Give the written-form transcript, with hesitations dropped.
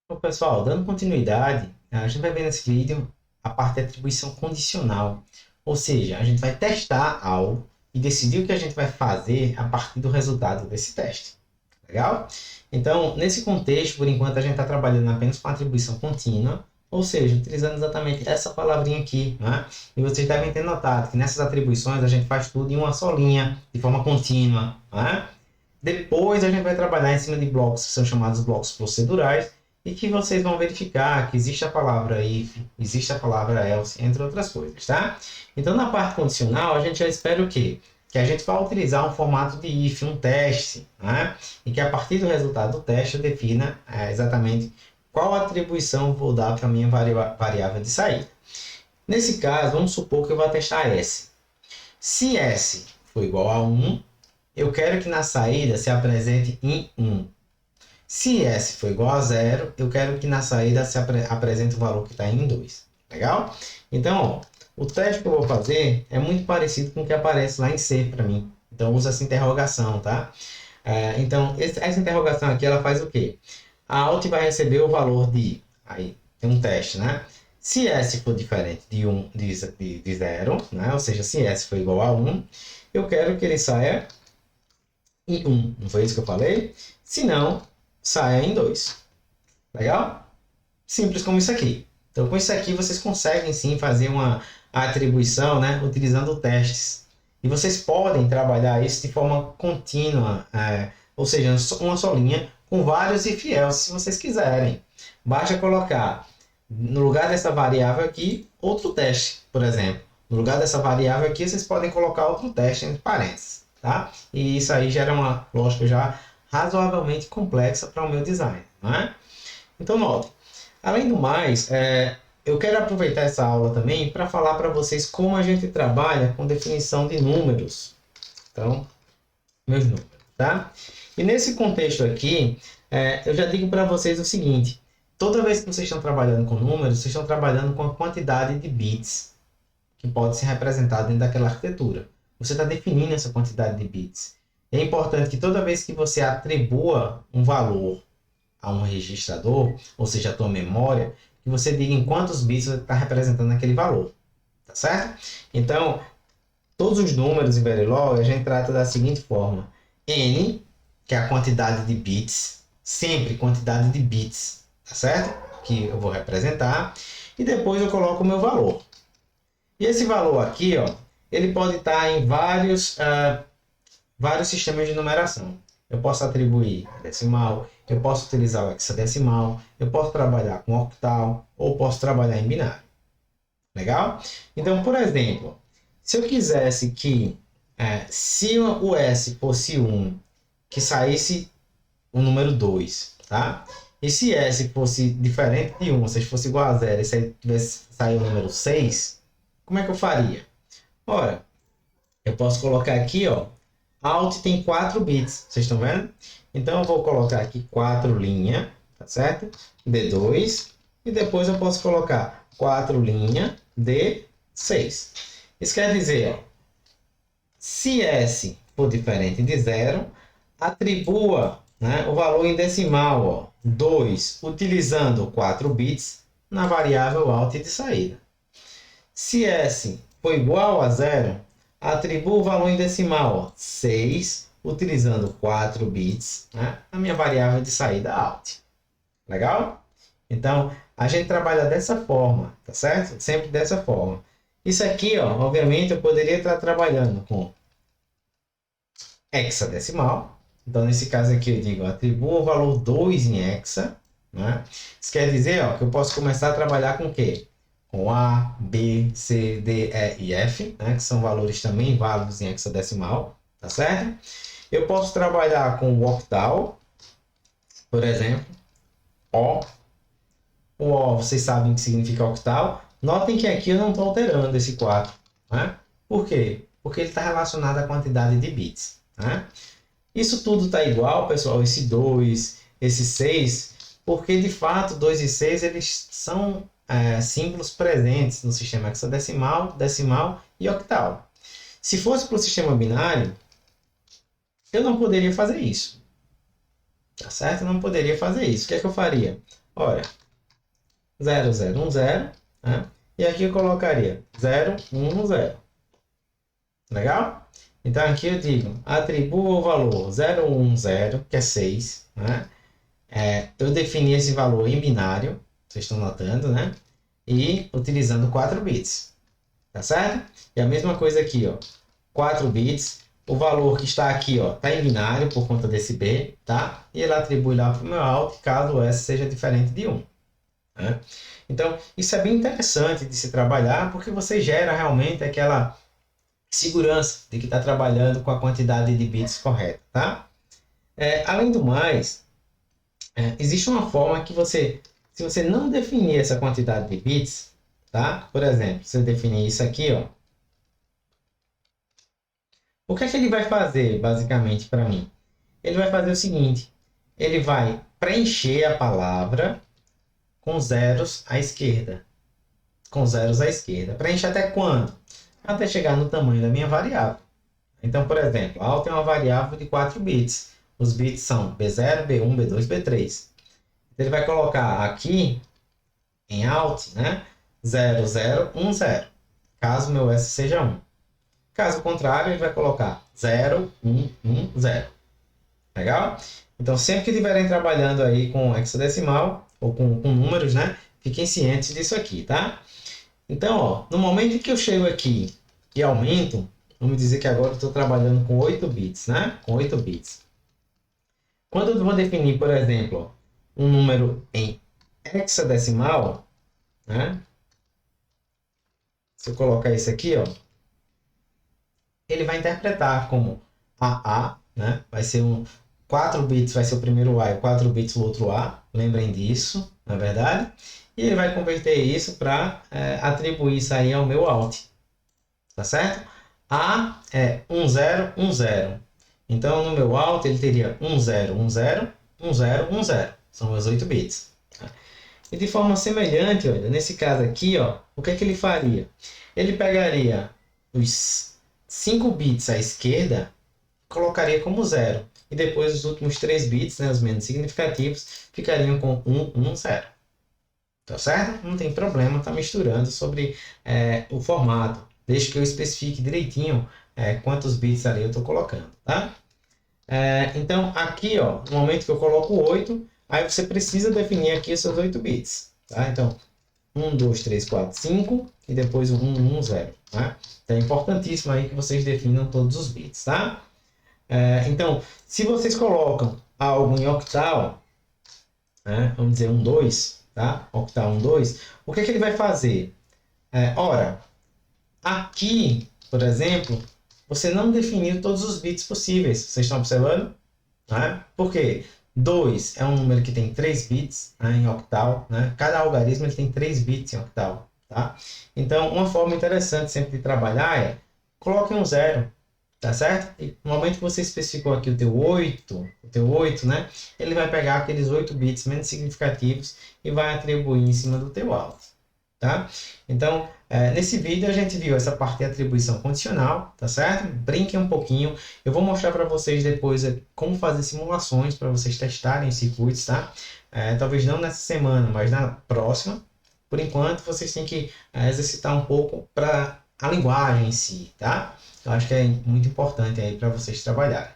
Bom, pessoal, dando continuidade, a gente vai ver nesse vídeo a parte de atribuição condicional. Ou seja, a gente vai testar algo e decidir o que a gente vai fazer a partir do resultado desse teste. Legal? Então, nesse contexto, por enquanto, a gente está trabalhando apenas com atribuição contínua, ou seja, utilizando exatamente essa palavrinha aqui. Né? E vocês devem ter notado que nessas atribuições a gente faz tudo em uma só linha, de forma contínua. Né? Depois a gente vai trabalhar em cima de blocos que são chamados blocos procedurais e que vocês vão verificar que existe a palavra if, existe a palavra else, entre outras coisas, tá? Então, na parte condicional, a gente já espera o quê? Que a gente vai utilizar um formato de if, um teste, né? E que a partir do resultado do teste eu defina exatamente qual atribuição vou dar para a minha variável de saída. Nesse caso, vamos supor que eu vou testar S. Se S for igual a 1, eu quero que na saída se apresente em 1. Se S for igual a 0, eu quero que na saída se apresente o valor que está em 2. Legal? Então, ó, o teste que eu vou fazer é muito parecido com o que aparece lá em C para mim. Então, usa essa interrogação, tá? Então, essa interrogação aqui, ela faz o quê? A Alt vai receber o valor de... Aí, tem um teste, né? Se S for diferente de 0, né? Ou seja, se S for igual a 1, eu quero que ele saia em 1. Não foi isso que eu falei? Se não, saia em 2. Legal? Simples como isso aqui. Então, com isso aqui, vocês conseguem sim fazer uma atribuição, né, utilizando testes. E vocês podem trabalhar isso de forma contínua, ou seja, uma só linha, com vários if else, se vocês quiserem. Basta colocar, no lugar dessa variável aqui, outro teste, por exemplo. No lugar dessa variável aqui, vocês podem colocar outro teste entre parênteses. Tá? E isso aí gera uma lógica já razoavelmente complexa para o meu design. Não é? Então, note. Além do mais, eu quero aproveitar essa aula também para falar para vocês como a gente trabalha com definição de números. Então, meus números. Tá? E nesse contexto aqui, eu já digo para vocês o seguinte. Toda vez que vocês estão trabalhando com números, vocês estão trabalhando com a quantidade de bits que pode ser representada dentro daquela arquitetura. Você está definindo essa quantidade de bits. É importante que toda vez que você atribua um valor a um registrador, ou seja, a tua memória, que você diga em quantos bits você está representando aquele valor. Tá certo? Então, todos os números em Verilog a gente trata da seguinte forma. N, que é a quantidade de bits, sempre quantidade de bits, tá certo? Que eu vou representar. E depois eu coloco o meu valor. E esse valor aqui, ó, ele pode estar em vários sistemas de numeração. Eu posso atribuir decimal, eu posso utilizar o hexadecimal, eu posso trabalhar com octal ou posso trabalhar em binário. Legal? Então, por exemplo, se eu quisesse que se o S fosse 1, que saísse o número 2, tá? E se S fosse diferente de 1, ou seja, fosse igual a 0 e se tivesse sair o número 6, como é que eu faria? Ora, eu posso colocar aqui, ó, Alt tem 4 bits, vocês estão vendo? Então eu vou colocar aqui 4 linha, tá certo? D2, e depois eu posso colocar 4 linha D6. Isso quer dizer, ó, se S for diferente de 0, atribua, né, o valor em decimal, ó, 2, utilizando 4 bits na variável Alt de saída. Se S for igual a 0, atribua o valor em decimal, ó, 6, utilizando 4 bits, né, na minha variável de saída Alt. Legal? Então, a gente trabalha dessa forma, tá certo? Sempre dessa forma. Isso aqui, ó, obviamente, eu poderia estar trabalhando com hexadecimal. Então, nesse caso aqui, eu digo, atribua o valor 2 em hexa. Né? Isso quer dizer, ó, que eu posso começar a trabalhar com o quê? Com A, B, C, D, E e F, né? Que são valores também válidos em hexadecimal, tá certo? Eu posso trabalhar com o octal, por exemplo, O. O O, vocês sabem o que significa octal. Notem que aqui eu não estou alterando esse 4. Né? Por quê? Porque ele está relacionado à quantidade de bits. Né? Isso tudo está igual, pessoal, esse 2, esse 6, porque de fato 2 e 6 eles são símbolos presentes no sistema hexadecimal, decimal e octal. Se fosse para o sistema binário, eu não poderia fazer isso. Tá certo? Eu não poderia fazer isso. O que é que eu faria? Ora, 0, 0, 1, 0. Né? E aqui eu colocaria 0, 1, 0. Legal? Então aqui eu digo, atribua o valor 0, 1, 0, que é 6. Né? Eu defini esse valor em binário, vocês estão notando, né? E utilizando 4 bits. Tá certo? E a mesma coisa aqui, ó. 4 bits. O valor que está aqui, ó, está em binário por conta desse B, tá? E ele atribui lá para o meu out, caso o S seja diferente de 1. Né? Então, isso é bem interessante de se trabalhar, porque você gera realmente aquela segurança de que está trabalhando com a quantidade de bits correta, tá? Além do mais, existe uma forma que você, se você não definir essa quantidade de bits, tá? Por exemplo, se eu definir isso aqui, ó, o que é que ele vai fazer, basicamente, para mim? Ele vai fazer o seguinte, ele vai preencher a palavra com zeros à esquerda. Com zeros à esquerda. Preenche até quando? Até chegar no tamanho da minha variável. Então, por exemplo, a alt é uma variável de 4 bits. Os bits são B0, B1, B2, B3. Ele vai colocar aqui em alt, né? 0, 0, 1, 0. Caso meu S seja 1. Caso contrário, ele vai colocar 0, 1, 1, 0. Legal? Então, sempre que estiverem trabalhando aí com hexadecimal ou com números, né? Fiquem cientes disso aqui, tá? Então, ó, no momento em que eu chego aqui e aumento, vamos dizer que agora eu estou trabalhando com 8 bits, né? Com 8 bits. Quando eu vou definir, por exemplo, um número em hexadecimal, né? Se eu colocar isso aqui, ó, ele vai interpretar como AA, né? Vai ser 4 bits vai ser o primeiro A e 4 bits o outro A. Lembrem disso, na verdade. E ele vai converter isso para atribuir isso aí ao meu out. Tá certo? A é 1, 0, 1, 0. Então, no meu out, ele teria 1, 0, 1, 0, 1, 0, 1, 0. São meus 8 bits. E de forma semelhante, olha, nesse caso aqui, ó, o que é que ele faria? Ele pegaria os 5 bits à esquerda, colocaria como 0. E depois os últimos 3 bits, né, os menos significativos, ficariam com 1, 1, 0. Tá certo? Não tem problema estar misturando sobre o formato, desde que eu especifique direitinho quantos bits ali eu estou colocando. Tá? Então, aqui, ó, no momento que eu coloco 8, aí você precisa definir aqui os seus 8 bits. Tá? Então, 1, 2, 3, 4, 5 e depois o 1, 1, 0. Tá? Então, é importantíssimo aí que vocês definam todos os bits. Tá? Então, se vocês colocam algo em octal, né, vamos dizer 1, 2, tá? Octal 1, 2, o que é que ele vai fazer? Ora, aqui, por exemplo, você não definiu todos os bits possíveis. Vocês estão observando? Né? Por quê? 2 é um número que tem 3 bits, né, em octal. Né? Cada algarismo ele tem 3 bits em octal. Tá? Então, uma forma interessante sempre de trabalhar é coloque um 0. Tá certo? E no momento que você especificou aqui o teu 8, né? Ele vai pegar aqueles 8 bits menos significativos e vai atribuir em cima do teu out. Tá? Então, nesse vídeo a gente viu essa parte de atribuição condicional, tá certo? Brinquem um pouquinho. Eu vou mostrar para vocês depois como fazer simulações para vocês testarem os circuitos, tá? Talvez não nessa semana, mas na próxima. Por enquanto, vocês têm que exercitar um pouco para a linguagem em si, tá? Eu acho que é muito importante aí para vocês trabalharem.